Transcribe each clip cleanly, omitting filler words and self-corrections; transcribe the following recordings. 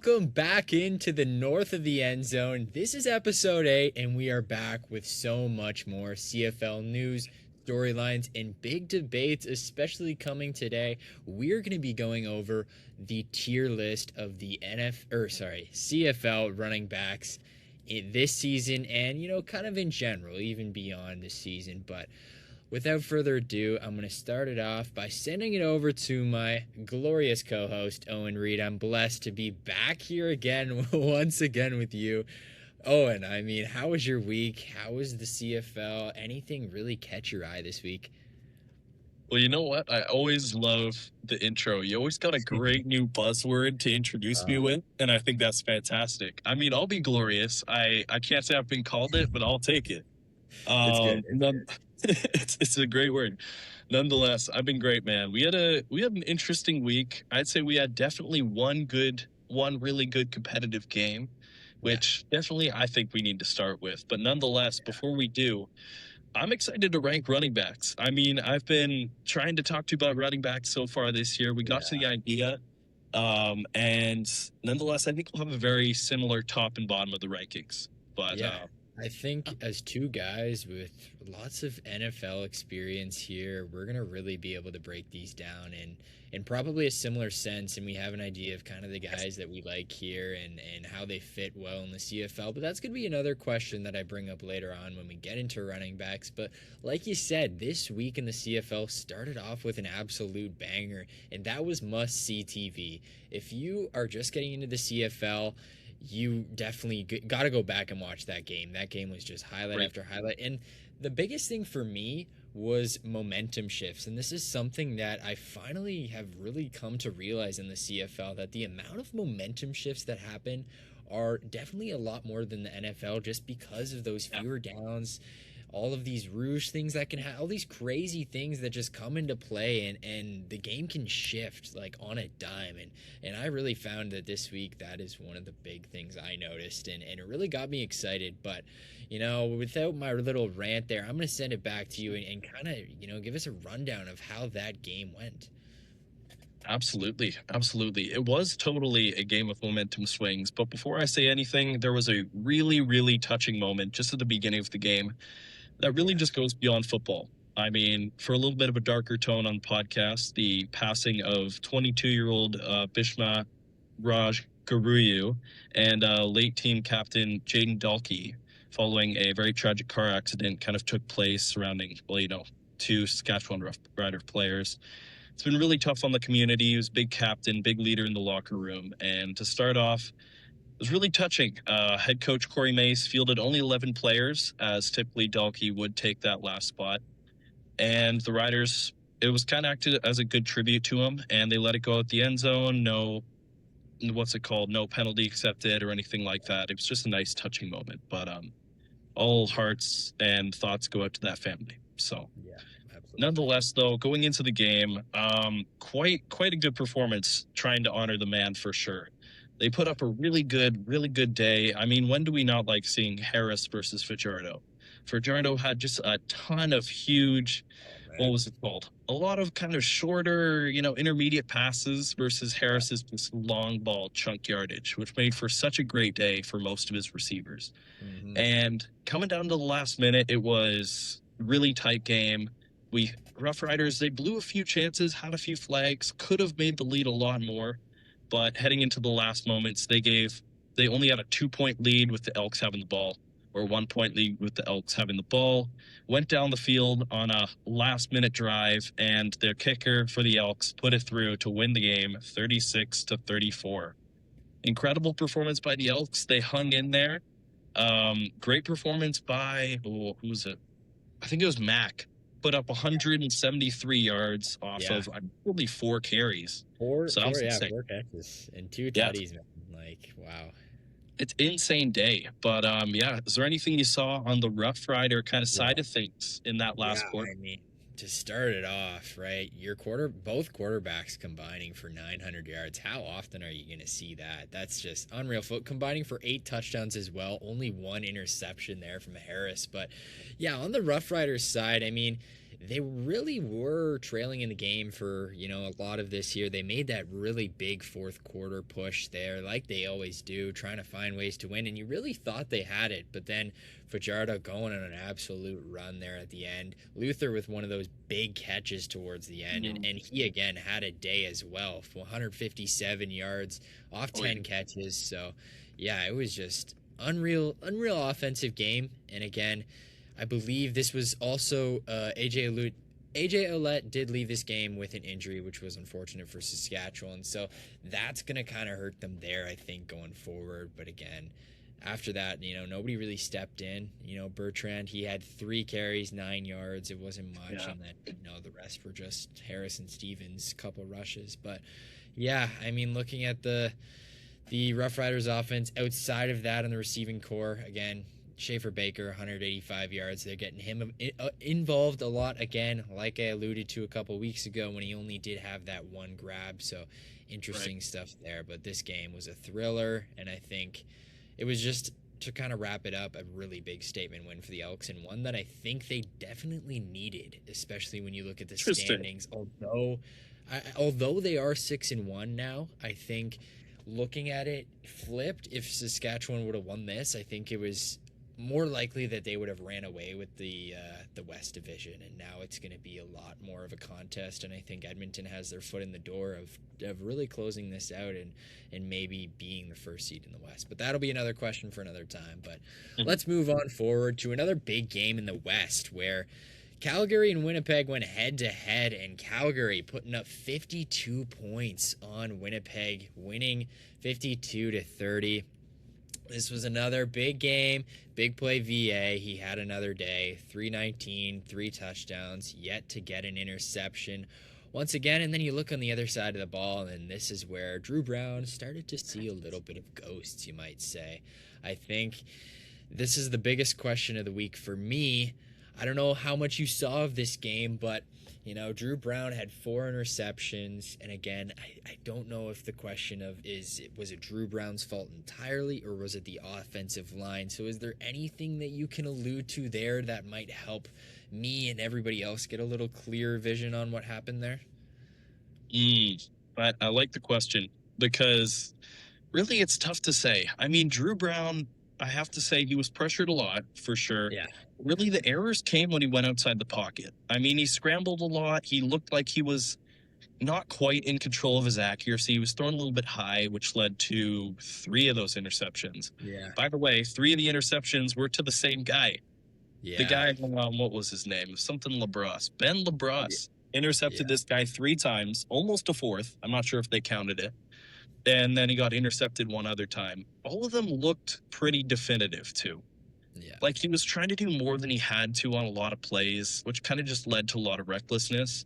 welcome back into the north of the end zone. This is episode 8, and we are back with so much more CFL news, storylines, and big debates, especially coming today. We're going to be going over the tier list of the CFL running backs this season and, kind of in general, even beyond this season. But without further ado, I'm going to start it off by sending it over to my glorious co-host, Owen Reid. I'm blessed to be back here again, once again with you. Owen, how was your week? How was the CFL? Anything really catch your eye this week? Well, you know what? I always love the intro. You always got a great new buzzword to introduce me with, and I think that's fantastic. I'll be glorious. I can't say I've been called it, but I'll take it. It's good. It's a great word. Nonetheless, I've been great, man. We had an interesting week. I'd say we had definitely one really good competitive game, which definitely I think we need to start with. But nonetheless, before we do, I'm excited to rank running backs. I've been trying to talk to you about running backs so far this year. We got to the idea. And nonetheless, I think we'll have a very similar top and bottom of the rankings. But I think as two guys with lots of NFL experience here, we're going to really be able to break these down in probably a similar sense. And we have an idea of kind of the guys that we like here and how they fit well in the CFL. But that's going to be another question that I bring up later on when we get into running backs. But like you said, this week in the CFL started off with an absolute banger, and that was must-see TV. If you are just getting into the CFL, you definitely got to go back and watch that game. That game was just highlight after highlight. And the biggest thing for me was momentum shifts. And this is something that I finally have really come to realize in the CFL, that the amount of momentum shifts that happen are definitely a lot more than the NFL, just because of those fewer downs, all of these rouge things that can have all these crazy things that just come into play, and the game can shift like on a dime. And I really found that this week, that is one of the big things I noticed, and it really got me excited. But, without my little rant there, I'm going to send it back to you and kind of, give us a rundown of how that game went. Absolutely. It was totally a game of momentum swings. But before I say anything, there was a really, really touching moment just at the beginning of the game that really just goes beyond football. For a little bit of a darker tone on the podcast, the passing of 22-year-old Bishma Raj Garuyu and late team captain Jaden Dalkey, following a very tragic car accident, kind of took place surrounding, two Saskatchewan Rough Rider players. It's been really tough on the community. He was big captain, big leader in the locker room. And to start off, it was really touching. Head coach Corey Mace fielded only 11 players, as typically Dalkey would take that last spot. And the Riders, it was kind of acted as a good tribute to him, and they let it go at the end zone. No penalty accepted or anything like that. It was just a nice, touching moment. But all hearts and thoughts go out to that family. So, nonetheless, though, going into the game, quite a good performance, trying to honor the man for sure. They put up a really good day. When do we not like seeing Harris versus Fajardo? Fajardo had just a ton of huge, what was it called? A lot of kind of shorter, intermediate passes versus Harris's just long ball chunk yardage, which made for such a great day for most of his receivers. Mm-hmm. And coming down to the last minute, it was really tight game. Rough Riders, they blew a few chances, had a few flags, could have made the lead a lot more. But heading into the last moments, they only had a 2-point lead with the Elks having the ball, or 1-point lead with the Elks having the ball. Went down the field on a last-minute drive, and their kicker for the Elks put it through to win the game 36-34. Incredible performance by the Elks. They hung in there. Great performance by, who was it? I think it was Mac. Put up 173 yards off of only 4 carries. Four catches and 2 tutties, man. Wow. It's insane day. But is there anything you saw on the Rough Rider kind of side of things in that last quarter? To start it off, right? Both quarterbacks combining for 900 yards. How often are you going to see that? That's just unreal. Combining for 8 touchdowns as well. Only 1 interception there from Harris. But yeah, on the Rough Riders side, they really were trailing in the game for, a lot of this year. They made that really big fourth quarter push there, like they always do, trying to find ways to win. And you really thought they had it, but then Fajardo going on an absolute run there at the end. Luther with one of those big catches towards the end, and he again had a day as well, 157 yards off 10 catches. So yeah, it was just unreal offensive game. And again, I believe this was also AJ Ouellette did leave this game with an injury, which was unfortunate for Saskatchewan. So that's going to kind of hurt them there, I think, going forward. But again, after that, nobody really stepped in. Bertrand, he had 3 carries, 9 yards. It wasn't much. Yeah. And then, the rest were just Harrison Stevens, couple rushes. But yeah, I mean, looking at the Rough Riders offense outside of that in the receiving core, again, Schaefer Baker, 185 yards. They're getting him involved a lot again, like I alluded to a couple weeks ago when he only did have that one grab. So interesting stuff there. But this game was a thriller, and I think it was, just to kind of wrap it up, a really big statement win for the Elks, and one that I think they definitely needed, especially when you look at the standings. Although they are 6-1 now, I think looking at it flipped, if Saskatchewan would have won this, I think it was more likely that they would have ran away with the West Division, and now it's going to be a lot more of a contest. And I think Edmonton has their foot in the door of really closing this out and maybe being the first seed in the West. But that'll be another question for another time. But let's move on forward to another big game in the West, where Calgary and Winnipeg went head-to-head, and Calgary putting up 52 points on Winnipeg, winning 52-30. This was another big game, big play VA. He had another day, 319, 3 touchdowns, yet to get an interception once again. And then you look on the other side of the ball, and this is where Drew Brown started to see a little bit of ghosts, you might say. I think this is the biggest question of the week for me. I don't know how much you saw of this game, but Drew Brown had 4 interceptions. And again, I don't know if the question was it Drew Brown's fault entirely, or was it the offensive line? So is there anything that you can allude to there that might help me and everybody else get a little clearer vision on what happened there? But I like the question, because really it's tough to say. I mean, Drew Brown, I have to say, he was pressured a lot, for sure. Yeah. Really, the errors came when he went outside the pocket. I mean, he scrambled a lot. He looked like he was not quite in control of his accuracy. He was thrown a little bit high, which led to 3 of those interceptions. Yeah. By the way, 3 of the interceptions were to the same guy. Yeah. The guy, what was his name? Something LaBrosse. Ben LaBrosse intercepted this guy 3 times, almost a 4th. I'm not sure if they counted it. And then he got intercepted 1 other time. All of them looked pretty definitive, too. Yeah. Like, he was trying to do more than he had to on a lot of plays, which kind of just led to a lot of recklessness.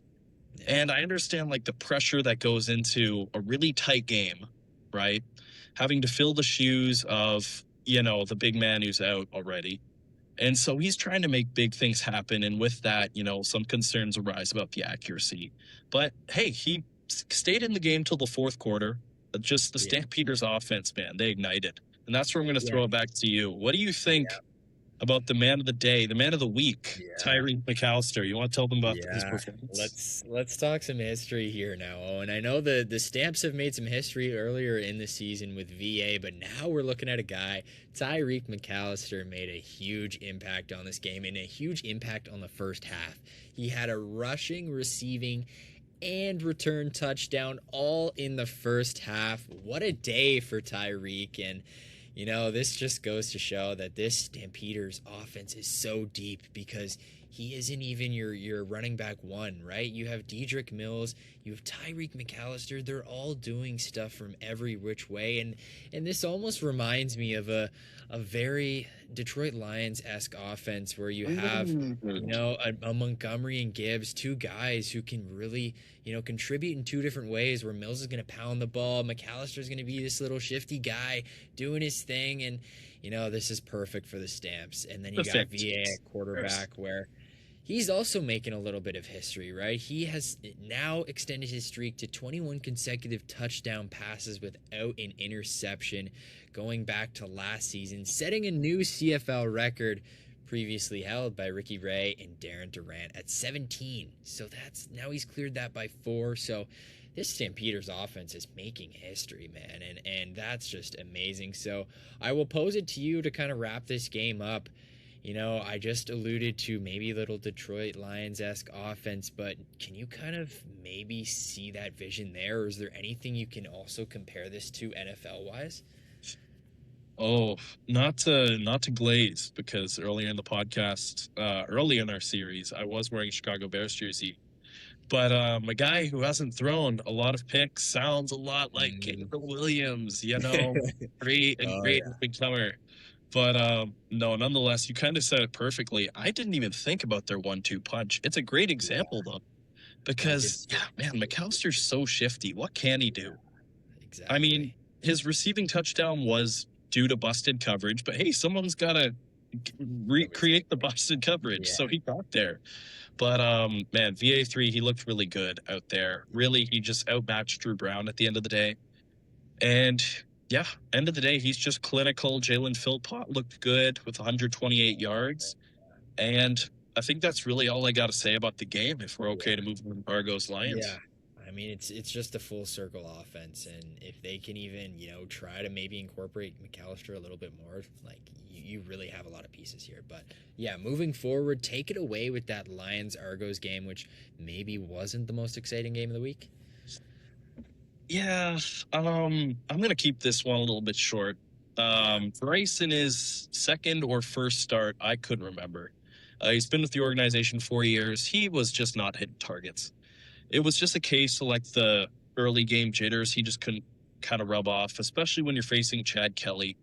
Yeah. And I understand, like, the pressure that goes into a really tight game, right? Having to fill the shoes of, the big man who's out already. And so he's trying to make big things happen. And with that, some concerns arise about the accuracy. But, hey, he stayed in the game till the 4th quarter. Just the Stampeders offense, man, they ignited. And that's where I'm going to throw it back to you. What do you think about the man of the day, the man of the week, Tyreek McAllister? You want to tell them about his performance? Let's talk some history here now, Owen. I know the Stamps have made some history earlier in the season with VA, but now we're looking at a guy, Tyreek McAllister, made a huge impact on this game and a huge impact on the first half. He had a rushing, receiving, and return touchdown all in the first half. What a day for Tyreek. And this just goes to show that this Stampeders offense is so deep, because he isn't even your running back 1, right? You have Dedrick Mills, you have Tyreek McAllister. They're all doing stuff from every which way, and this almost reminds me of a very Detroit Lions-esque offense, where you have a Montgomery and Gibbs, 2 guys who can really contribute in 2 different ways, where Mills is going to pound the ball, McAllister is going to be this little shifty guy doing his thing, and this is perfect for the Stamps. And then you got VA at quarterback, where he's also making a little bit of history, right? He has now extended his streak to 21 consecutive touchdown passes without an interception, going back to last season, setting a new CFL record. previously held by Ricky Ray and Darren Durant at 17. So that's now he's cleared that by 4. So this Stampeders offense is making history, man, and that's just amazing. So I will pose it to you to kind of wrap this game up. I just alluded to maybe little Detroit Lions-esque offense, but can you kind of maybe see that vision there, or is there anything you can also compare this to NFL-wise? Oh, not to glaze, because earlier in the podcast, early in our series, I was wearing a Chicago Bears jersey. But a guy who hasn't thrown a lot of picks sounds a lot like Caleb Williams, great and Oh, great yeah. big summer. But no, nonetheless, you kind of said it perfectly. I didn't even think about their 1-2 punch. It's a great example though, Like because yeah, man, McAllister's so shifty. What can he do? I mean, exactly. his receiving touchdown was due to busted coverage, but hey, someone's got to recreate the busted coverage, Yeah. so he got there. But man, VA3, he looked really good out there. Really, he just outmatched Drew Brown at the end of the day. And yeah, end of the day, he's just clinical. Jalen Philpott looked good with 128 yards. And I think that's really all I got to say about the game if we're okay to move on to Argos Yeah. Lions. I mean, it's just a full circle offense, and if they can even try to maybe incorporate McAllister a little bit more, like you really have a lot of pieces here. But yeah, moving forward, take it away with that Lions Argos game, which maybe wasn't the most exciting game of the week. Yeah, I'm gonna keep this one a little bit short. Bryce in his second or first start, I couldn't remember. He's been with the organization 4 years. He was just not hitting targets. It was just a case of like the early game jitters. He just couldn't kind of rub off, especially when you're facing Chad Kelly.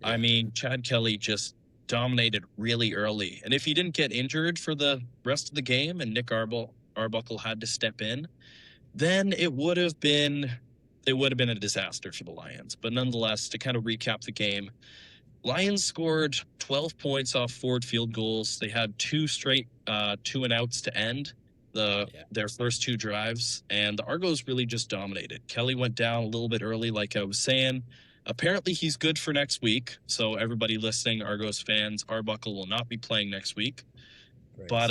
Yeah. I mean, Chad Kelly just dominated really early. And if he didn't get injured for the rest of the game and Nick Arbuckle had to step in, then it would have been a disaster for the Lions. But nonetheless, to kind of recap the game, Lions scored 12 points off forward field goals. They had 2 straight 2-and-outs to end their first 2 drives, and the Argos really just dominated. Kelly went down a little bit early, like I was saying. Apparently, he's good for next week. So everybody listening, Argos fans, Arbuckle will not be playing next week. Right. But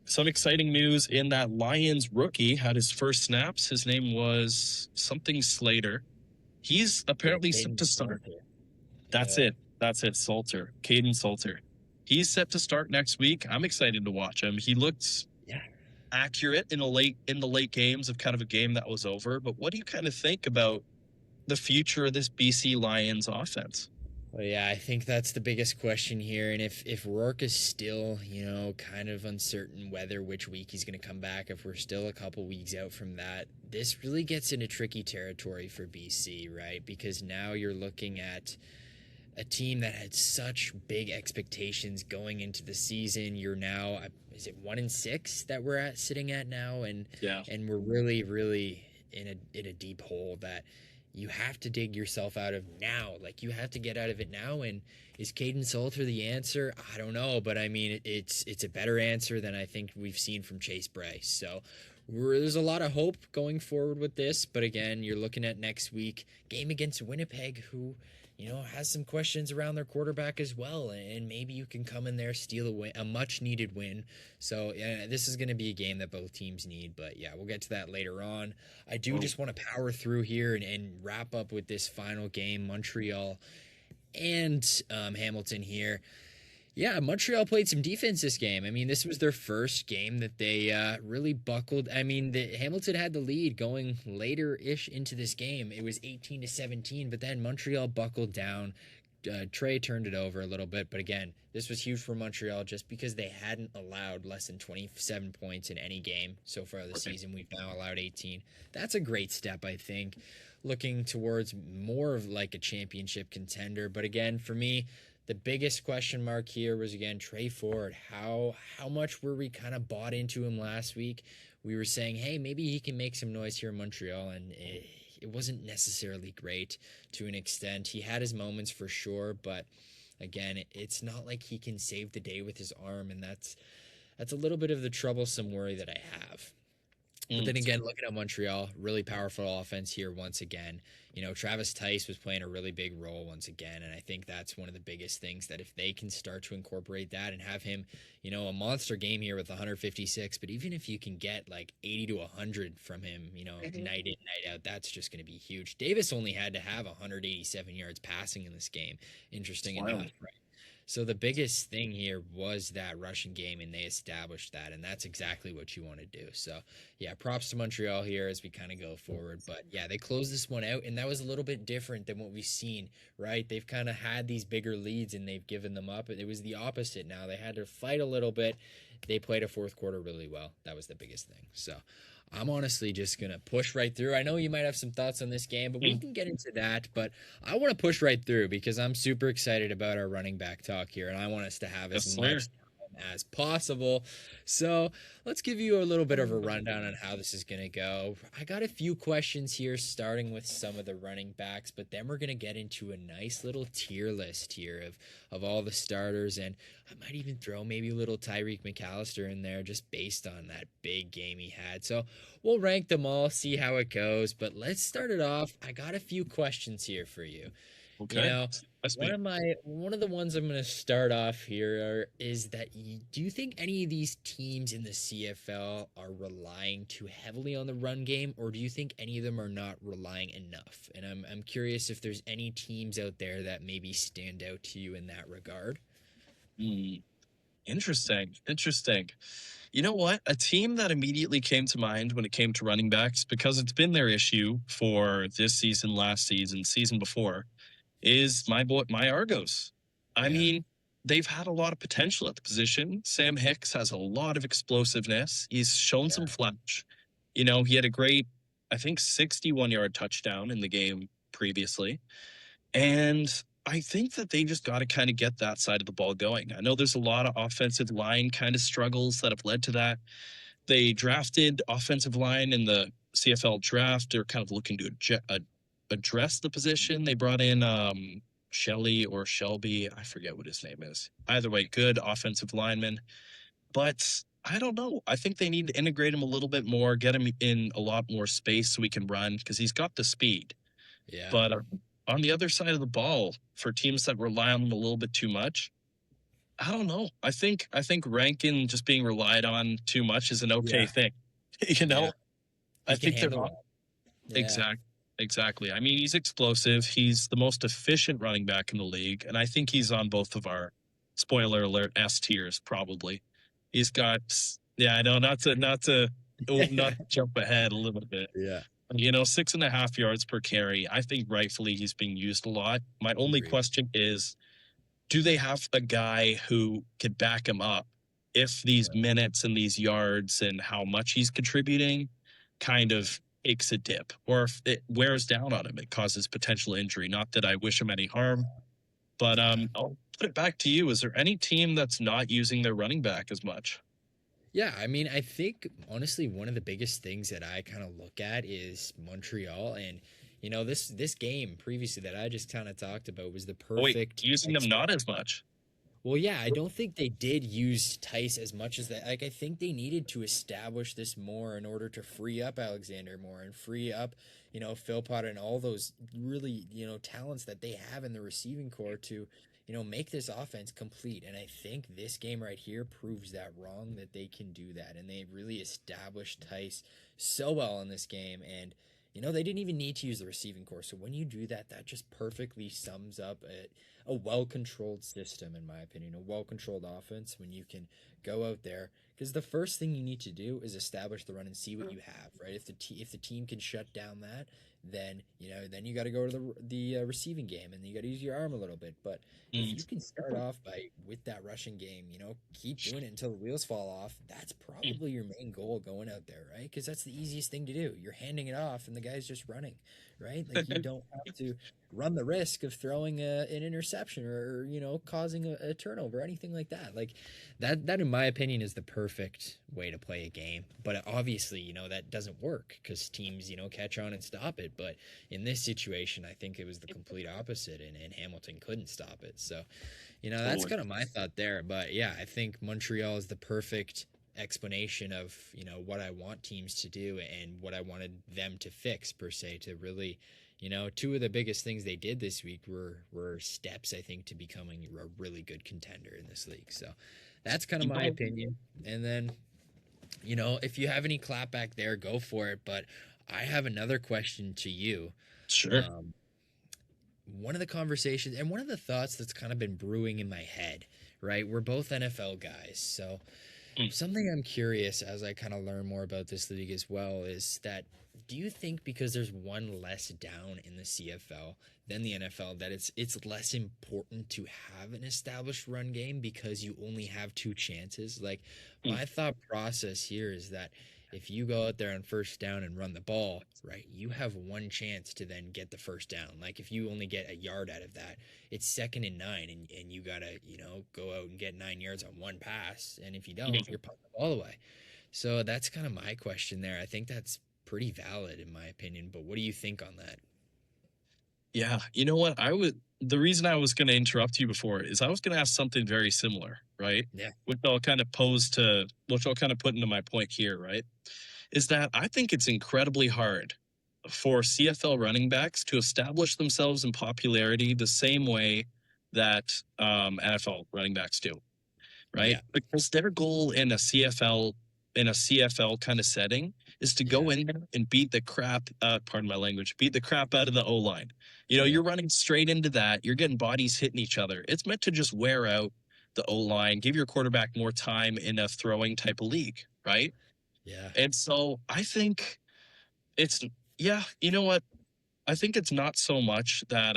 some exciting news in that Lions rookie had his first snaps. His name was something Slater. He's apparently set to start. That's it. Salter. Caden Salter. He's set to start next week. I'm excited to watch him. He looks accurate in the late games of kind of a game that was over. But what do you kind of think about the future of this BC Lions offense? Well, yeah, I think that's the biggest question here. And if Rourke is still, kind of uncertain whether which week he's going to come back, if we're still a couple weeks out from that, this really gets into tricky territory for BC, right? Because now you're looking at a team that had such big expectations going into the season. You're now, is it 1-6 that we're sitting at now? And we're really, really in a deep hole that you have to dig yourself out of now. Like, you have to get out of it now. And is Caden Salter the answer? I don't know, but I mean, it's a better answer than I think we've seen from Chase Bryce. So there's a lot of hope going forward with this. But again, you're looking at next week, game against Winnipeg, who has some questions around their quarterback as well, and maybe you can come in there, steal a much-needed win. So, yeah, this is going to be a game that both teams need, but, yeah, we'll get to that later on. I do just want to power through here and wrap up with this final game, Montreal and Hamilton here. Yeah, Montreal played some defense this game. I mean, this was their first game that they really buckled. I mean, Hamilton had the lead going later-ish into this game. It was 18-17, but then Montreal buckled down. Trey turned it over a little bit, but again, this was huge for Montreal just because they hadn't allowed less than 27 points in any game so far this season. We've now allowed 18. That's a great step, I think, looking towards more of like a championship contender. But again, for me, the biggest question mark here was, again, Trey Ford. How much were we kind of bought into him last week? We were saying, hey, maybe he can make some noise here in Montreal, and it wasn't necessarily great to an extent. He had his moments for sure, but again, it's not like he can save the day with his arm, and that's a little bit of the troublesome worry that I have. But then Mm. again, looking at Montreal, really powerful offense here once again. Travis Tice was playing a really big role once again. And I think that's one of the biggest things that if they can start to incorporate that and have him, a monster game here with 156, but even if you can get like 80 to 100 from him, night in, night out, that's just going to be huge. Davis only had to have 187 yards passing in this game, It's interesting enough, wild. right? So the biggest thing here was that rushing game, and they established that, and that's exactly what you want to do. So yeah, props to Montreal here as we kind of go forward. But yeah, they closed this one out, and that was a little bit different than what we've seen, right? They've kind of had these bigger leads and they've given them up. It was the opposite now. They had to fight a little bit. They played a fourth quarter really well. That was the biggest thing. So I'm honestly just going to push right through. I know you might have some thoughts on this game, but we Mm. can get into that. But I want to push right through because I'm super excited about our running back talk here, and I want us to have Yes, as sir. much time as possible. So let's give you a little bit of a rundown on how this is going to go. I got a few questions here, starting with some of the running backs, but then we're going to get into a nice little tier list here of all the starters, and I might even throw maybe a little Tyreek McAllister in there just based on that big game he had. So we'll rank them all, see how it goes, but let's start it off. I got a few questions here for you. You Okay. know, Must be. one of the ones I'm going to start off here is that do you think any of these teams in the CFL are relying too heavily on the run game, or do you think any of them are not relying enough? And I'm curious if there's any teams out there that maybe stand out to you in that regard. Mm. Interesting. Interesting. You know what? A team that immediately came to mind when it came to running backs, because it's been their issue for this season, last season, season before, is my Argos. I Yeah. mean, they've had a lot of potential at the position. Sam Hicks has a lot of explosiveness. He's shown some flash. He had a great, I think, 61-yard touchdown in the game previously. And I think that they just got to kind of get that side of the ball going. I know there's a lot of offensive line kind of struggles that have led to that. They drafted offensive line in the CFL draft. They're kind of looking to address the position. They brought in Shelley or Shelby. I forget what his name is. Either way, good offensive lineman. But I don't know. I think they need to integrate him a little bit more, get him in a lot more space so he can run because he's got the speed. Yeah. But on the other side of the ball, for teams that rely on him a little bit too much, I don't know. I think Rankin just being relied on too much is an okay Yeah. thing. you Yeah. know, I He can think they're handle not that. Yeah. exactly. I mean, he's explosive. He's the most efficient running back in the league, and I think he's on both of our spoiler alert S tiers probably. He's got yeah, I know not to jump ahead a little bit. Yeah. 6.5 yards per carry. I think rightfully he's being used a lot. My only Agreed. question is, do they have a guy who could back him up if these minutes and these yards and how much he's contributing kind of takes a dip, or if it wears down on him, it causes potential injury? Not that I wish him any harm, but Yeah. I'll put it back to you. Is there any team that's not using their running back as much? Yeah, I mean, I think honestly one of the biggest things that I kind of look at is Montreal, and this game previously that I just kind of talked about was the Oh, wait, perfect using them not as much. well, yeah, I don't think they did use Tice as much as that. Like, I think they needed to establish this more in order to free up Alexander more and free up, Philpott and all those really, talents that they have in the receiving core to, make this offense complete. And I think this game right here proves that wrong, that they can do that. And they really established Tice so well in this game. And, they didn't even need to use the receiving core. So when you do that, that just perfectly sums up a well-controlled system, in my opinion, a well-controlled offense when you can go out there. Because the first thing you need to do is establish the run and see what you have, right? If the team can shut down that, then then you got to go to the receiving game and you got to use your arm a little bit. But if Mm. you can start off by with that rushing game, keep doing it until the wheels fall off. That's probably your main goal going out there, right? Because that's the easiest thing to do. You're handing it off and the guy's just running, right? Like you don't have to run the risk of throwing an interception or causing a turnover or anything like that. Like that in my opinion is the perfect way to play a game. But obviously that doesn't work because teams catch on and stop it. But in this situation I think it was the complete opposite, and Hamilton couldn't stop it. So that's Totally. kind of my thought there. But yeah, I think Montreal is the perfect explanation of, what I want teams to do and what I wanted them to fix per se to really, two of the biggest things they did this week were steps, I think, to becoming a really good contender in this league. So that's kind of You my know, opinion. And then, if you have any clapback there, go for it. But I have another question to you. sure. Um, one of the conversations and one of the thoughts that's kind of been brewing in my head, right? We're both NFL guys. So Mm. something I'm curious as I kind of learn more about this league as well is that do you think because there's one less down in the CFL than the NFL that it's less important to have an established run game because you only have two chances? Like Mm. my thought process here is that if you go out there on first down and run the ball, right, you have one chance to then get the first down. Like if you only get a yard out of that, it's 2nd and 9 and you gotta, go out and get 9 yards on one pass. And if you don't, Mhm. you're punting the ball away. So that's kind of my question there. I think that's pretty valid in my opinion. But what do you think on that? Yeah, you know what? The reason I was going to interrupt you before is I was going to ask something very similar, right? Yeah. Which I'll kind of put into my point here, right? Is that I think it's incredibly hard for CFL running backs to establish themselves in popularity the same way that NFL running backs do, right? Yeah. Because their goal in a CFL kind of setting is to Yeah. go in there and beat the crap pardon my language, beat the crap out of the O-line. Yeah. You're running straight into that. You're getting bodies hitting each other. It's meant to just wear out the O-line, give your quarterback more time in a throwing type of league, right? Yeah. And so I think it's yeah, you know what? I think it's not so much that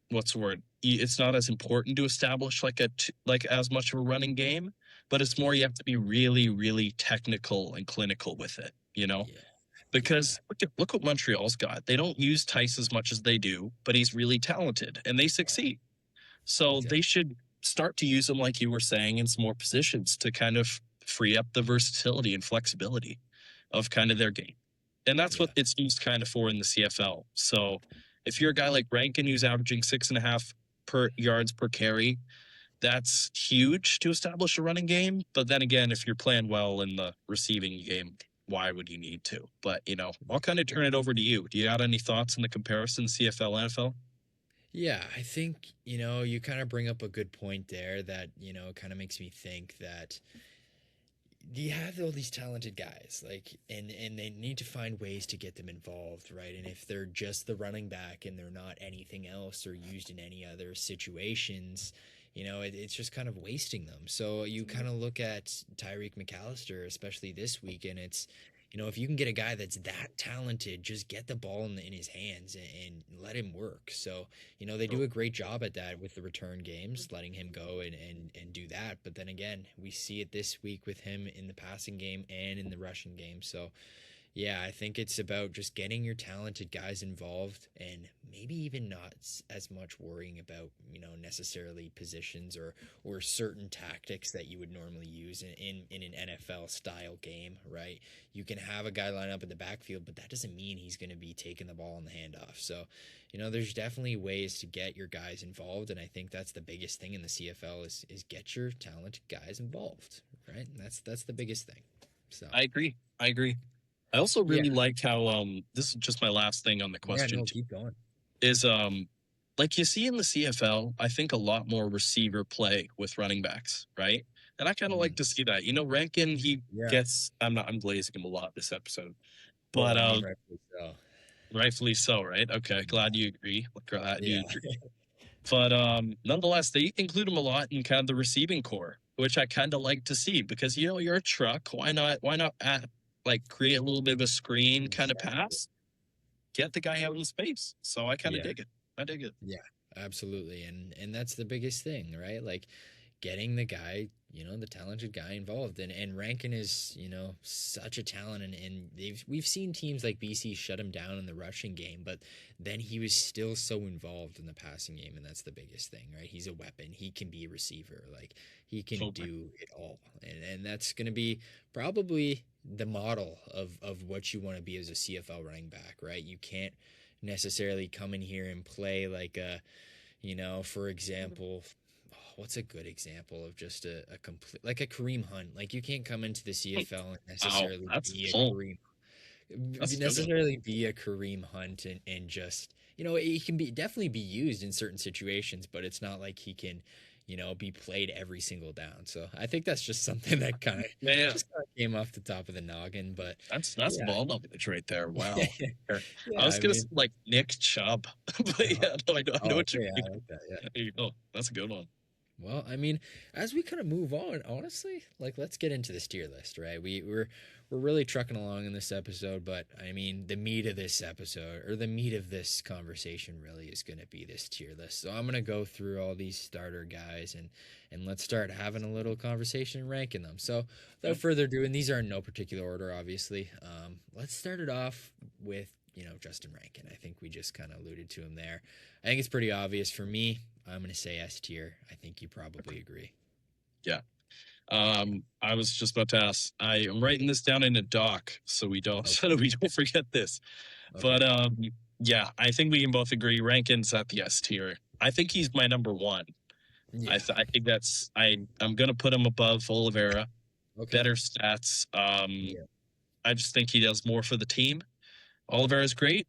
what's the word? It's not as important to establish like as much of a running game, but it's more you have to be really, really technical and clinical with it, Yeah. Yeah. Because look what Montreal's got. They don't use Tice as much as they do, but he's really talented and they succeed. So they Exactly. should start to use him, like you were saying, in some more positions to kind of free up the versatility and flexibility of kind of their game. And that's what Yeah. it's used kind of for in the CFL. So if you're a guy like Rankin who's averaging 6.5 per yards per carry, that's huge to establish a running game. But then again, if you're playing well in the receiving game, why would you need to? But I'll kind of turn it over to you. Do you got any thoughts on the comparison CFL NFL? Yeah, I think, you kind of bring up a good point there that, kind of makes me think that you have all these talented guys, like, and they need to find ways to get them involved, right? And if they're just the running back and they're not anything else or used in any other situations, it's just kind of wasting them. So you kind of look at Tyreek McAllister, especially this week, and it's, if you can get a guy that's that talented, just get the ball in his hands and let him work. So, they do a great job at that with the return games, letting him go and do that. But then again, we see it this week with him in the passing game and in the rushing game. So, yeah, I think it's about just getting your talented guys involved and maybe even not as much worrying about, necessarily positions or certain tactics that you would normally use in an NFL style game, right? You can have a guy line up in the backfield, but that doesn't mean he's going to be taking the ball on the handoff. So, there's definitely ways to get your guys involved, and I think that's the biggest thing in the CFL is get your talented guys involved, right? And that's the biggest thing. So, I agree. I agree. I also yeah. really like how this is just my last thing on the Yeah, question no, keep going. is like you see in the CFL, I think a lot more receiver play with running backs, right? And I kind of like Mm, to see that. Rankin, he yeah. gets I'm blazing him a lot this episode. Well, But I mean, rightfully so. rightfully so, right? Okay, glad you agree. Glad Yeah. you agree. But nonetheless, they include him a lot in kind of the receiving core, which I kind of like to see because you're a truck. Why not like create a little bit of a screen kind of Exactly. pass, get the guy out in space. So I kind of Yeah. dig it. I dig it. Yeah. Absolutely. And that's the biggest thing, right? Like getting the guy, the talented guy involved. And Rankin is, such a talent and we've seen teams like BC shut him down in the rushing game, but then he was still so involved in the passing game, and that's the biggest thing, right? He's a weapon. He can be a receiver. Like he can Totally. do it all. And that's gonna be probably the model of what you want to be as a CFL running back, right? You can't necessarily come in here and play like a, for example, what's a good example of just a complete, like a Kareem Hunt? Like you can't come into the CFL and Wow, necessarily that's be a oh, Kareem that's a good one. necessarily be a Kareem Hunt and just he can be definitely be used in certain situations, but it's not like he can be played every single down. So I think that's just something that kind of Man, just kind of came off the top of the noggin. But that's yeah, ball knowledge right there. Wow. Sure. I yeah. was I gonna say mean, like Nick Chubb, but yeah, no, I know oh, what you okay, I mean. like that. Yeah. There you go. That's a good one. Well, I mean, as we kind of move on, honestly, like let's get into this tier list, right? We're really trucking along in this episode, but I mean, the meat of this episode or the meat of this conversation really is going to be this tier list. So I'm going to go through all these starter guys and let's start having a little conversation and ranking them. So Yeah. without further ado, and these are in no particular order, obviously. Let's start it off with Justin Rankin. I think we just kind of alluded to him there. I think it's pretty obvious for me. I'm going to say S tier. I think you probably agree. Yeah. I was just about to ask. I am writing this down in a doc so we don't Okay. so that we don't forget this. Okay. But yeah, I think we can both agree Rankin's at the S tier. I think he's my number one. Yeah. I think I'm gonna put him above Oliveira. Okay. Better stats. Yeah. I just think he does more for the team. Oliveira's great.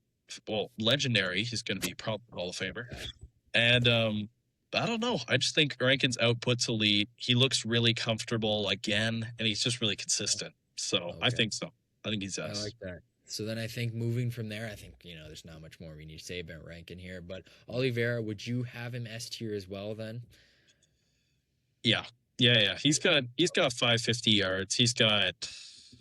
Well, legendary. He's gonna be probably Hall of Famer. And I don't know. I just think Rankin's output's elite. He looks really comfortable again, and he's just really consistent. So I Okay. think so. I think he's I S. like that. So then I think moving from there, I think, there's not much more we need to say about Rankin here. But Oliveira, would you have him S tier as well then? Yeah. Yeah. He's got 550 yards. He's got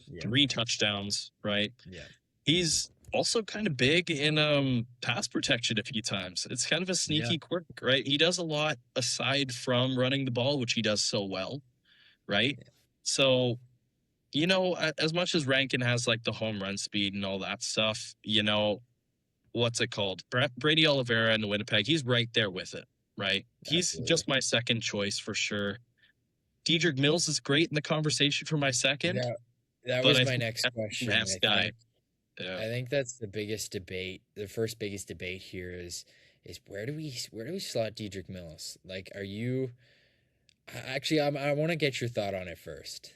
Yeah. 3 touchdowns, right? Yeah. He's also kind of big in pass protection a few times. It's kind of a Yeah. sneaky quirk, right? He does a lot aside from running the ball, which he does so well, right? Yeah. So, as much as Rankin has like the home run speed and all that stuff, what's it called? Brady Oliveira in the Winnipeg, he's right there with it, right? He's Absolutely. just my second choice for sure. Dedrick Mills is great in the conversation for my second, That but was I my think next that's the question. best guy. Yeah. I think that's the biggest debate. The first biggest debate here is where do we slot Dedrick Mills? Like, are you actually? I want to get your thought on it first.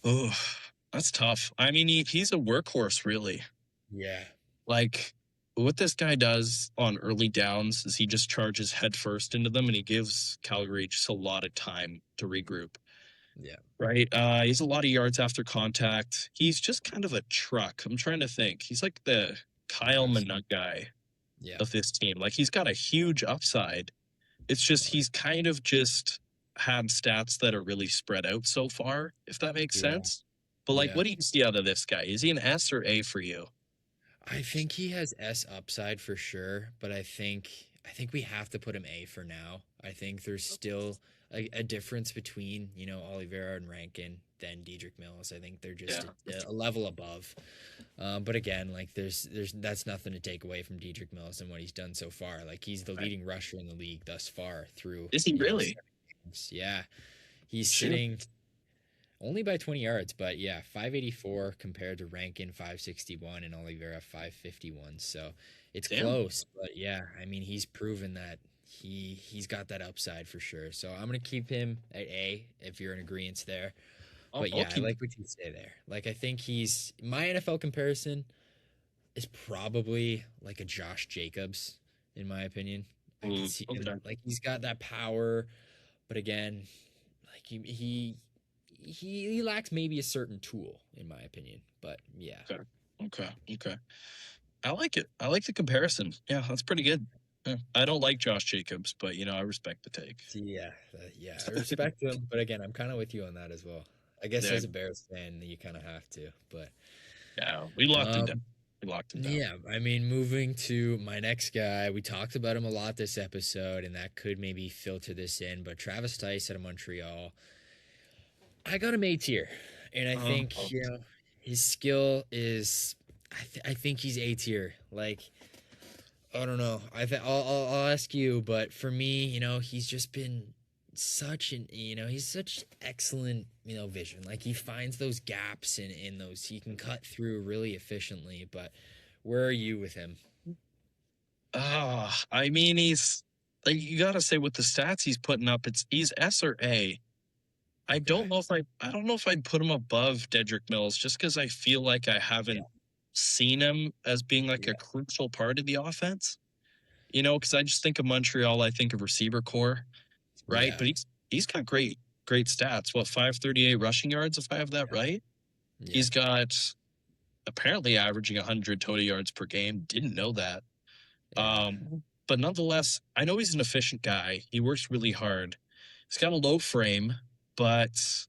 Oh, that's tough. I mean, he's a workhorse, really. Yeah. Like, what this guy does on early downs is he just charges headfirst into them and he gives Calgary just a lot of time to regroup. Yeah. Right. He's a lot of yards after contact. He's just kind of a truck. I'm trying to think. He's like the Kyle Absolutely. Minut guy Yeah. of this team. Like he's got a huge upside. It's just Right. he's kind of just had stats that are really spread out so far, if that makes Yeah. sense. But like, Yeah. what do you see out of this guy? Is he an S or A for you? I think he has S upside for sure, but I think we have to put him A for now. I think there's still a difference between Oliveira and Rankin than Dedrick Mills. I think they're just Yeah. a level above. But again, like there's that's nothing to take away from Dedrick Mills and what he's done so far. Like he's the Right. leading rusher in the league thus far through Is he really? 7 games. Yeah, he's Shoot. sitting only by 20 yards, but yeah, 584 compared to Rankin 561 and Oliveira 551. So it's Damn. close, but yeah, I mean he's proven that he's got that upside for sure. So I'm gonna keep him at A if you're in agreement there. But I'll yeah, I keep. like what you say there. Like I think he's my NFL comparison is probably like a Josh Jacobs in my opinion. I can see Okay. him like he's got that power, but again, like he lacks maybe a certain tool in my opinion. But yeah. Okay. Okay. Okay. I like it. I like the comparison. Yeah, that's pretty good. Yeah. I don't like Josh Jacobs, but I respect the take. Yeah, yeah, I respect him, but again, I'm kind of with you on that as well. I guess Yeah. as a Bears fan, you kind of have to. But Yeah. We locked him down. um, We locked him down. yeah, I mean, moving to my next guy, we talked about him a lot this episode, and that could maybe filter this in. But Travis Tice out of Montreal, I got him A tier, and I think Oh, his skill is. I think he's A tier. Like I don't know. I'll ask you, but for me, he's just been such an he's such excellent vision. Like he finds those gaps in those he can cut through really efficiently. But where are you with him? I mean, like you got to say with the stats he's putting up, he's S or A. Okay. I don't know if I'd put him above Dedrick Mills just because I feel like I Yeah. haven't seen him as being like Yeah. a crucial part of the offense. You know, because I just think of Montreal, I think of receiver core, right? Yeah. But he's got great stats. What 538 rushing yards, if I have that right? Yeah. He's got apparently averaging 100 total yards per game. Didn't know that. Yeah. But nonetheless, I know he's an efficient guy. He works really hard. He's got a low frame, but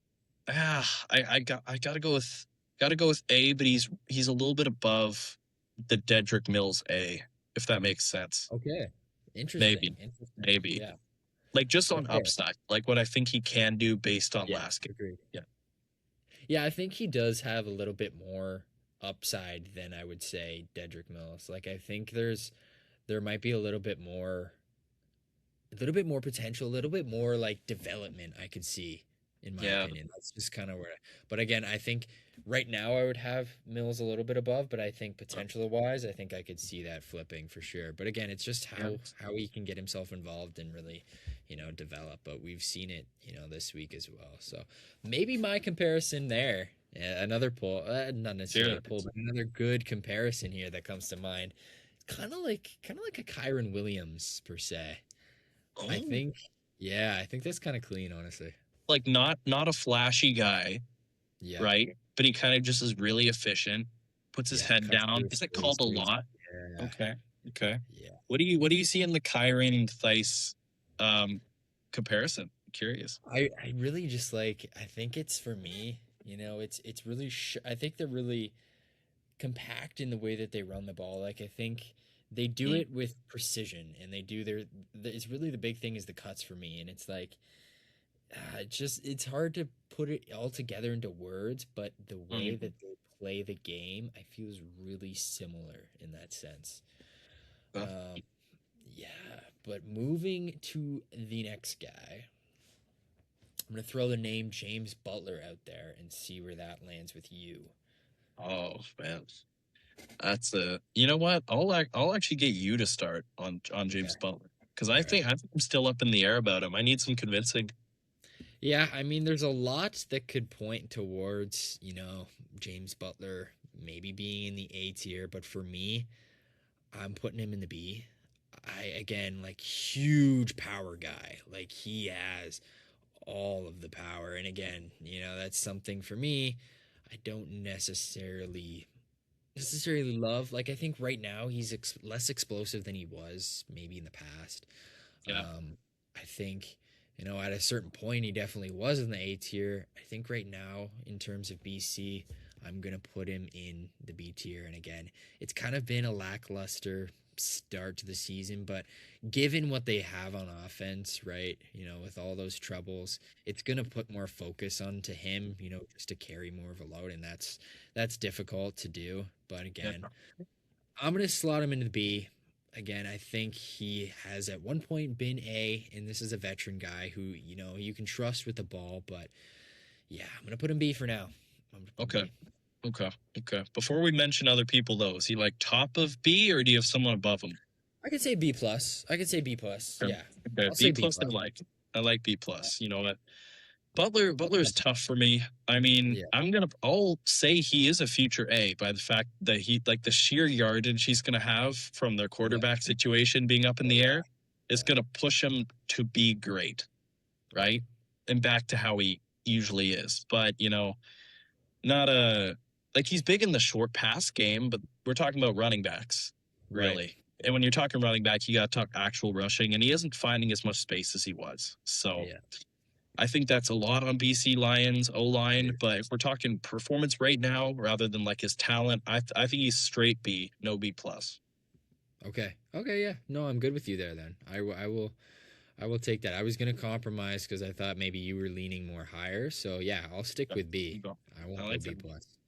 I gotta go with A, but he's a little bit above the Dedrick Mills A, if that makes sense. Okay. Interesting. Maybe, Interesting. maybe. Yeah. Like just on Okay. upside, like what I think he can do based on Yeah. last game. Agreed. Yeah. Yeah, I think he does have a little bit more upside than I would say Dedrick Mills. Like I think there might be a little bit more potential, a little bit more like development I could see in my Yeah. opinion. That's just kind of where but again, I think right now I would have Mills a little bit above, but I think potential wise, I think I could see that flipping for sure. But again, it's just Yeah. how he can get himself involved and really, develop. But we've seen it, this week as well. So maybe my comparison there, yeah, another pull, not necessarily Yeah. a pull, but another good comparison here that comes to mind. Kind of like a Kyron Williams per se. I Oh, think, yeah, I think that's kind of clean, honestly. like not a flashy guy, Yeah, right? But he kind of just is really efficient, puts his yeah, head cuts down. through Is it space called a pretty. lot? Yeah, Okay. Okay. yeah. What do you see in the Kyron Thice um comparison? Curious. I really just like. I think it's for me. It's really. I think they're really compact in the way that they run the ball. Like I think they do Mm, it with precision, and they do It's really the big thing is the cuts for me, and it's like it's hard to put it all together into words, but the way mm, that they play the game, I feel is really similar in that sense. uh, Um, yeah, but moving to the next guy, I'm gonna throw the name James Butler out there and see where that lands with you. oh man. That's a you know what? I'll actually get you to start on Okay, James Butler. Because all right. I think I'm still up in the air about him. I need some convincing. Yeah, I mean, there's a lot that could point towards, James Butler maybe being in the A tier, but for me, I'm putting him in the B. Again, like huge power guy. Like he has all of the power. And again, that's something for me I don't necessarily love. Like I think right now he's less explosive than he was maybe in the past. Yeah. I think at a certain point he definitely was in the A tier. I think right now in terms of BC, I'm gonna put him in the B tier. And again, it's kind of been a lackluster start to the season, but given what they have on offense, right? With all those troubles, it's gonna put more focus onto him. Just to carry more of a load, and that's difficult to do. But Yeah. again, I'm gonna slot him into the B. Again, I think he has at one point been A, and this is a veteran guy who you can trust with the ball. But yeah, I'm gonna put him B for now. I'm gonna put him Okay. B. Okay. Okay. Before we mention other people though, is he like top of B or do you have someone above him? I could say B plus. I could say B plus. Okay. Yeah, Okay. I'll say B B plus I plus. like. I like B Yeah, plus. You know what? Butler's tough for me. I mean, yeah, I'll say he is a future A by the fact that he like the sheer yardage he's gonna have from their yeah. quarterback situation being up in Oh the yeah, air is yeah. gonna push him to be great, Right, right? And back to how he usually is. But not a like he's big in the short pass game, but we're talking about running backs, right. really. And when you're talking running back, you got to talk actual rushing, and he isn't finding as much space as he was. So Yeah, I think that's a lot on BC Lions O it line. is. But if we're talking performance right now, rather than like his talent, I think he's straight B, no B plus. Okay. Okay. Yeah. No, I'm good with you there. Then I will take that. I was gonna compromise because I thought maybe you were leaning more higher. So yeah, I'll stick Yeah, with there you B. go. I I won't go like B that. plus.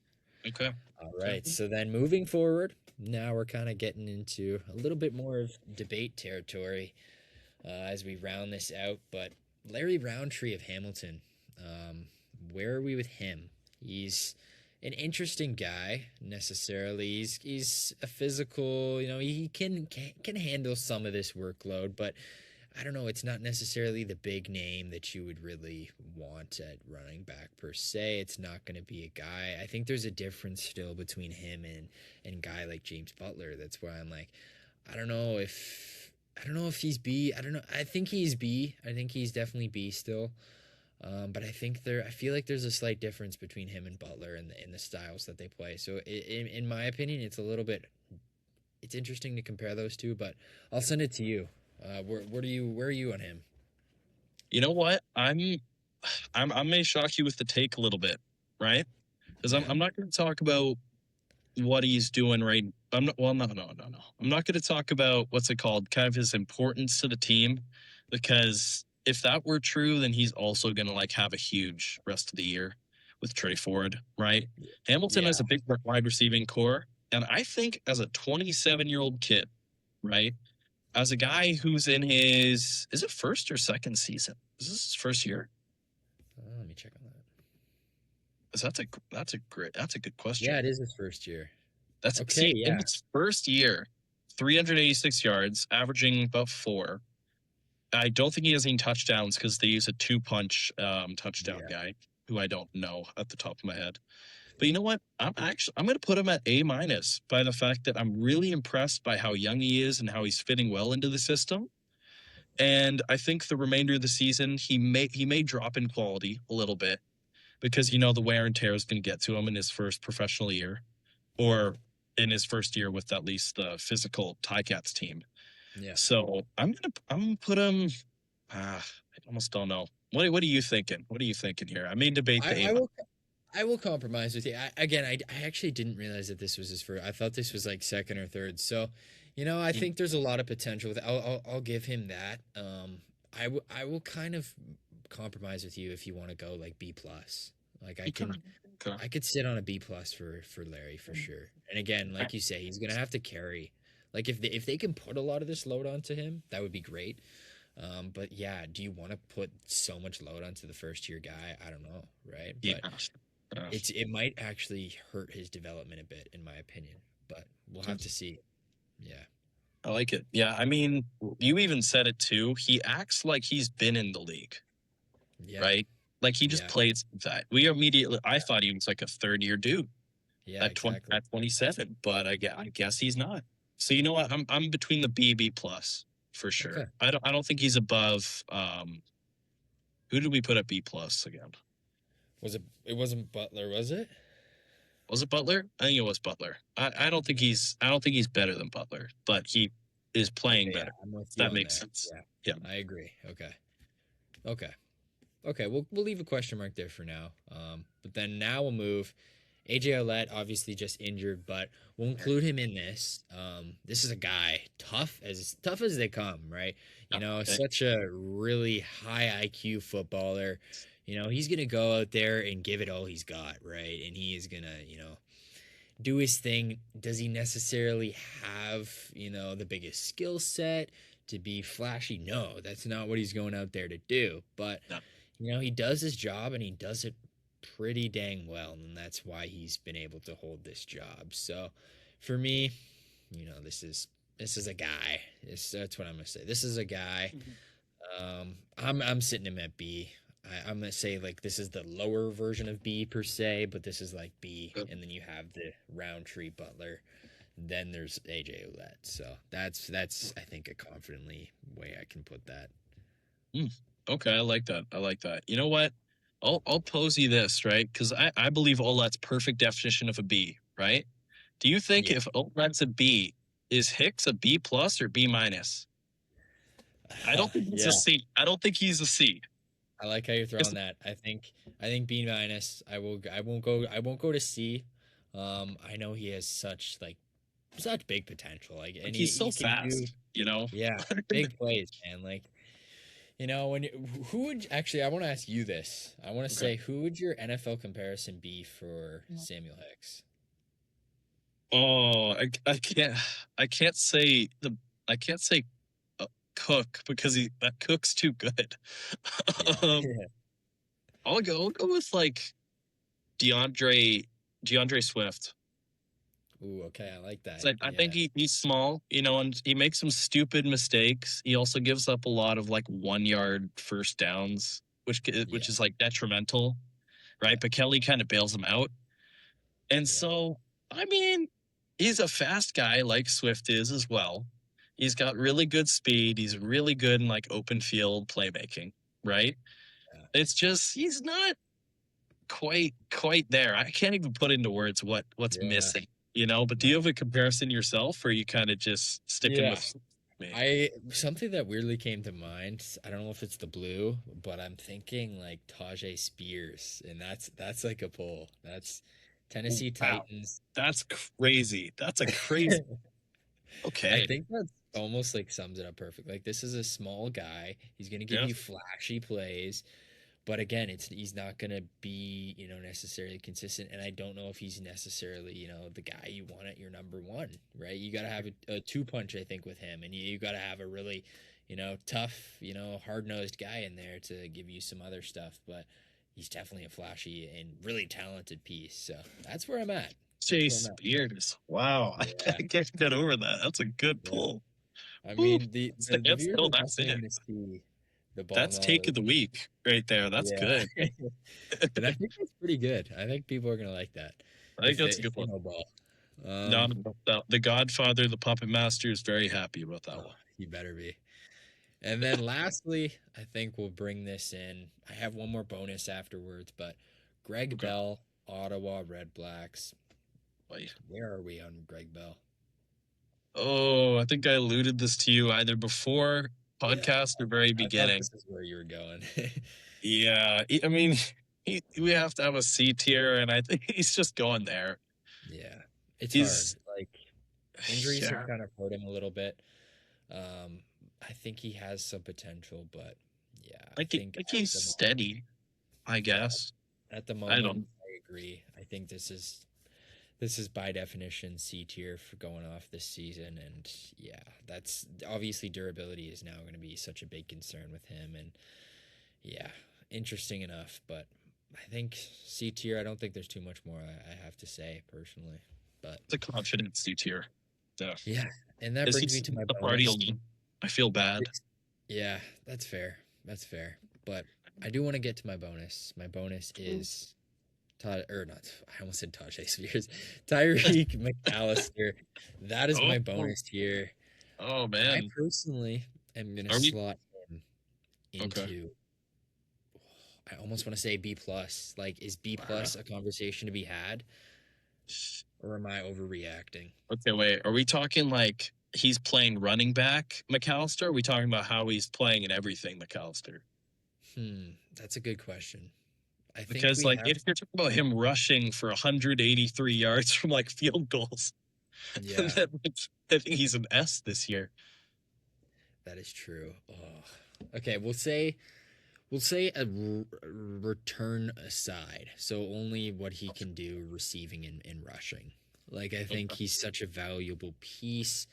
Okay. All Okay. right. So then moving forward, now we're kind of getting into a little bit more of debate territory as we round this out. But Larry Roundtree of Hamilton, um, where are we with him? He's an interesting guy necessarily. He's a physical, he can handle some of this workload, but I don't know, it's not necessarily the big name that you would really want at running back per se. It's not going to be a guy. I think there's a difference still between him and guy like James Butler. That's why I'm like, I don't know if he's B. I don't know. I think he's B. I think he's definitely B still. But I feel like there's a slight difference between him and Butler in the styles that they play. So in my opinion, it's interesting to compare those two. But I'll send it to you. Where are you on him? You know what? I may shock you with the take a little bit, right? Because Yeah, I'm not going to talk about what he's doing right. I'm not. Well, no. I'm not going to talk about what's it called, kind of his importance to the team, because if that were true, then he's also going to like have a huge rest of the year with Trey Ford, right? Hamilton yeah, has a big wide receiving core, and I think as a 27-year-old kid, right, as a guy who's in his is it first or second season? Is this his first year? let me check on that. That's a good Yeah, question. it is his first year. That's Okay, see in yeah, his first year, 386 yards, averaging about 4. I don't think he has any touchdowns because they use a two-punch touchdown yeah. guy who I don't know at the top of my head. But you know what? I'm going to put him at A minus by the fact that I'm really impressed by how young he is and how he's fitting well into the system. And I think the remainder of the season he may drop in quality a little bit because the wear and tear is going to get to him in his first professional year or in his first year with at least the physical Ticats team. Yeah. So I'm gonna put him. I almost don't know. What are you thinking? What are you thinking here? I may debate I, the A. I will I will compromise with you. I actually didn't realize that this was his first. I thought this was like second or third. So, I think there's a lot of potential with. I'll give him that. I will kind of compromise with you if you want to go like B plus. Like Okay. Okay. I could sit on a B plus for Larry for sure. And again, like you say, he's gonna have to carry. Like if they can put a lot of this load onto him, that would be great. But yeah, do you want to put so much load onto the first year guy? I don't know, right? Yeah. But Uh, it might actually hurt his development a bit, in my opinion. But we'll have to see. Yeah, I like it. Yeah, I mean, you even said it too. He acts like he's been in the league, yeah, right? Like he just yeah, plays that. I thought he was like a third year dude yeah, exactly. at 27, but I guess he's not. So you know what? I'm between the B plus for Okay. sure. I don't think he's above. Who did we put at B plus again? Was it? It wasn't Butler, was it? Was it Butler? I think it was Butler. I don't think he's better than Butler, but he is playing Okay, yeah, better. I'm with you That on makes there. sense. Yeah, Yeah. I agree. Okay, okay, okay. We'll leave a question mark there for now. But then now we'll move. AJ Ouellette obviously just injured, but we'll include him in this. This is a guy tough as they come, right? Yeah. Okay. Such a really high IQ footballer. He's gonna go out there and give it all he's got, right? And he is gonna, do his thing. Does he necessarily have, the biggest skill set to be flashy? No, that's not what he's going out there to do. But, No. he does his job and he does it pretty dang well. And that's why he's been able to hold this job. So for me, this is a guy. That's what I'm gonna say. This is a guy. I'm sitting him at B. I'm gonna say like this is the lower version of B per se, but this is like B, Good. and then you have the Roundtree Butler, then there's AJ Ouellette. So that's I think a confidently way I can put that. Hmm. Okay, I like that. I like that. You know what? I'll pose you this, right? Because I believe Olet's perfect definition of a B, right? Do you think Yeah, if Olet's a B, is Hicks a B plus or B minus? I don't think he's a yeah. C. I don't think he's a C. I like how you're It's throwing that. I think B minus. I won't go to C. I know he has such big potential. Like and like he, he's so he can do fast, you know? yeah, big plays, man. Like when who would actually I want to ask you this. I want to Okay. say who would your NFL comparison be for Samuel Hicks? Oh, I can't say Cook because that Cook's too good. Yeah. um, I'll go with like DeAndre Swift. Ooh, okay, I like that. So I Yeah, think he's small, and he makes some stupid mistakes. He also gives up a lot of like 1 yard first downs, which yeah, is like detrimental, yeah, right? But Kelly kind of bails him out. And yeah, so, I mean, he's a fast guy like Swift is as well. He's got really good speed. He's really good in like open field playmaking, right? yeah, It's just he's not quite there. I can't even put into words what's yeah. missing, but do No. you have a comparison yourself or are you kind of just sticking Yeah. with me? I something that weirdly came to mind. I don't know if it's the blue, but I'm thinking like Tajay Spears, and that's like a pull. That's Tennessee Wow. Titans. That's crazy. That's a crazy. I Okay. think that almost like sums it up perfect. Like this is a small guy. He's gonna give Yeah. you flashy plays. But again, he's not gonna be necessarily consistent, and I don't know if he's necessarily the guy you want at your number one, right? You got to have a two punch, I think, with him, and you got to have a really tough, hard nosed guy in there to give you some other stuff. But he's definitely a flashy and really talented piece. So that's where I'm at. That's where I'm Chase at. Spears. Wow. Yeah, I can't get over that. That's a good yeah. pull. I Whew. mean, the That's viewers still are that's definitely it. going to see the ball That's take of knowledge. the week right there. That's Yeah. good. And I think that's pretty good. I think people are gonna like that I think that's a if good they one. know ball. Not the Godfather, the Puppet Master is very happy about that Oh, one. he better be. And then lastly, I think we'll bring this in. I have one more bonus afterwards, but Greg Okay. Bell, Ottawa Red Blacks. Wait. Where are we on Greg Bell? Oh, I think I alluded this to you either before Yeah, podcast or very I thought beginning. this is where you were going. Yeah, I mean, we have to have a C tier, and I think he's just going there. Yeah, it's hard. He's, Like injuries have yeah, kind of hurt him a little bit. I think he has some potential, but yeah, I think like at he's the steady, I yeah, guess. at the I moment, don't. I agree. I think this is by definition C tier for going off this season, and yeah, that's obviously durability is now going to be such a big concern with him, and yeah, interesting enough, but I think C tier. I don't think there's too much more I have to say personally, but It's a confident C tier. Yeah. yeah, and that Is he brings me to my the party bonus. alone? I feel bad. Yeah, that's fair. That's fair. But I do want to get to my bonus. My bonus is Todd, or not. I almost said Tajay Spears. Tyreek McAllister. That is Oh, my bonus here. oh I man. personally am gonna Are we slot him okay? into. I almost want to say B plus. Like, is B plus a conversation to be had, or am I overreacting? Okay, wait. Are we talking like he's playing running back McAllister? Or are we talking about how he's playing in everything McAllister? That's a good question. I think Because we like have. if you're talking about him rushing for 183 yards from like field goals, then Yeah, I think he's an S this year. that is true. Oh. Okay, we'll say return aside, so only what he can do receiving and rushing. Like I think Okay. he's such a valuable piece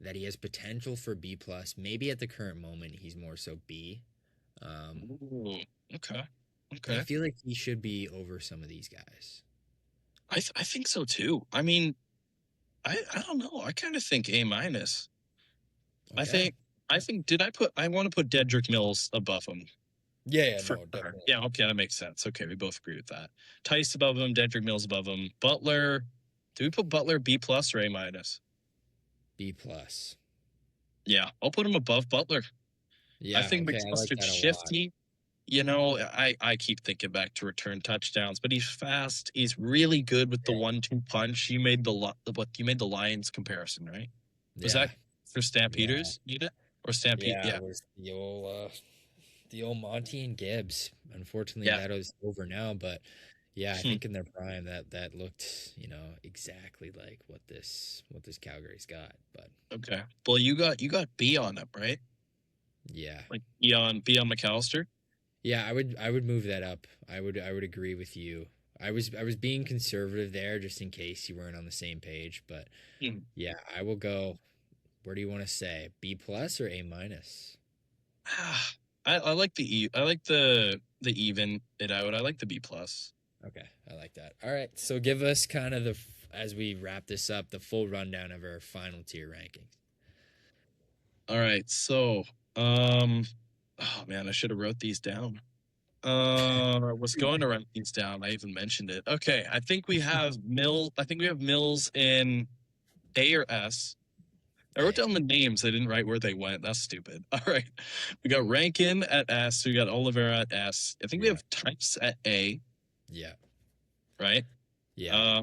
that he has potential for B plus. Maybe at the current moment he's more so B. Um, Ooh, okay. but I Okay. feel like he should be over some of these guys. I think so too. I mean, I don't know. I kind of think A minus. I Okay. think I want to put Dedrick Mills above him Yeah, yeah, for no, sure. definitely Yeah, okay, that makes sense. Okay, we both agree with that. Tice above him, Dedrick Mills above him. Butler, do we put Butler B plus or A minus? B plus. Yeah, I'll put him above Butler. I Yeah, think okay, I like McAllister's that a lot. shifty. I keep thinking back to return touchdowns, but he's fast. He's really good with the Yeah, 1-2 punch. You made the Lions comparison, right? Was yeah, that for yeah, Stampeders? Need it or Stampede? yeah. Yeah, It was the old Monty and Gibbs. Unfortunately, yeah. that is over now, but yeah, I Hmm. think in their prime that looked, exactly like what this Calgary's got. But Okay. Well, you got B on him, right? yeah. Like B on McAllister. Yeah, I would move that up. I would agree with you. I was being conservative there just in case you weren't on the same page, but Hmm. yeah, I will go. Where do you want to say? B plus or A minus? I like I like the even it out. I like the B plus. Okay, I like that. All right, so give us kind of as we wrap this up, the full rundown of our final tier rankings. All right. So, oh man, I should have wrote these down. I was going to write these down. I even mentioned it. Okay, I think we have Mills in A or S. I wrote Nice. down the names. I didn't write where they went. That's stupid. All right. We got Rankin at S. We got Oliveira at S. I think we Yeah. have Types at A, Yeah. right? Yeah.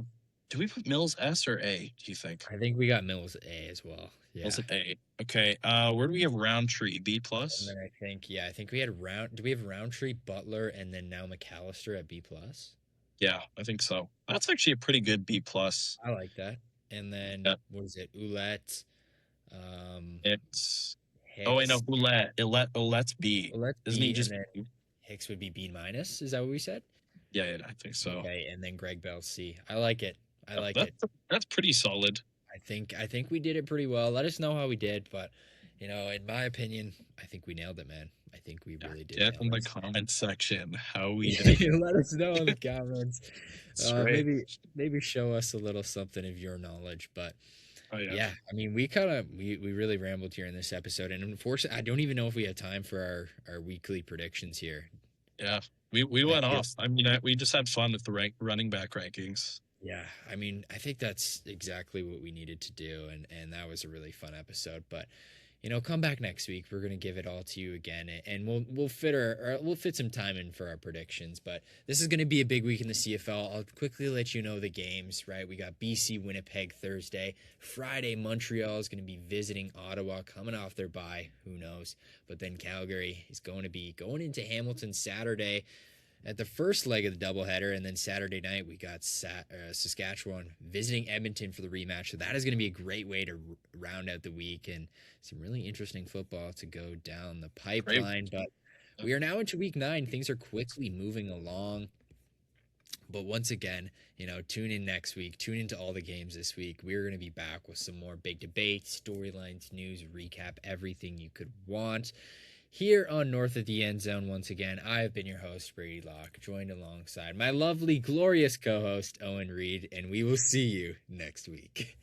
Do we put Mills S or A, do you think? I think we got Mills at A as well. Yeah. Mills at A. Okay. Where do we have Roundtree? B plus? And then I think we had do we have Roundtree, Butler, and then now McAllister at B plus? Yeah, I think so. That's actually a pretty good B plus. I like that. And then Yeah. what is it? Ouellette, It's Hicks. oh wait, no, Ouellette's B. Ouellette's Isn't B, he just and then Hicks would be B minus. Is that what we said? yeah, I think so. Okay, and then Greg Bell C. I like it. I like it. That's pretty solid. I think we did it pretty well. Let us know how we did, but you know, in my opinion, I think we nailed it, man. I think we really did. Get in nail the it. comment section how we did. Let us know in the comments. That's right. Maybe show us a little something of your knowledge. But Oh, yeah, I mean, we really rambled here in this episode, and unfortunately, I don't even know if we have time for our weekly predictions here. Yeah, we went off. I mean, we just had fun with the running back rankings. Yeah, I mean, I think that's exactly what we needed to do, and that was a really fun episode. But you know, come back next week. We're gonna give it all to you again, and we'll fit some time in for our predictions. But this is gonna be a big week in the CFL. I'll quickly let you know the games. Right, we got BC Winnipeg Thursday, Friday Montreal is gonna be visiting Ottawa, coming off their bye. Who knows? But then Calgary is going to be going into Hamilton Saturday at the first leg of the doubleheader, and then Saturday night we got Saskatchewan visiting Edmonton for the rematch. So that is going to be a great way to round out the week, and some really interesting football to go down the pipeline. But we are now into week 9. Things are quickly moving along. But once again, you know, tune in next week. Tune into all the games this week. We're going to be back with some more big debates, storylines, news, recap, everything you could want. Here on North of the End Zone, once again, I have been your host, Brady Locke, joined alongside my lovely, glorious co-host, Owen Reid, and we will see you next week.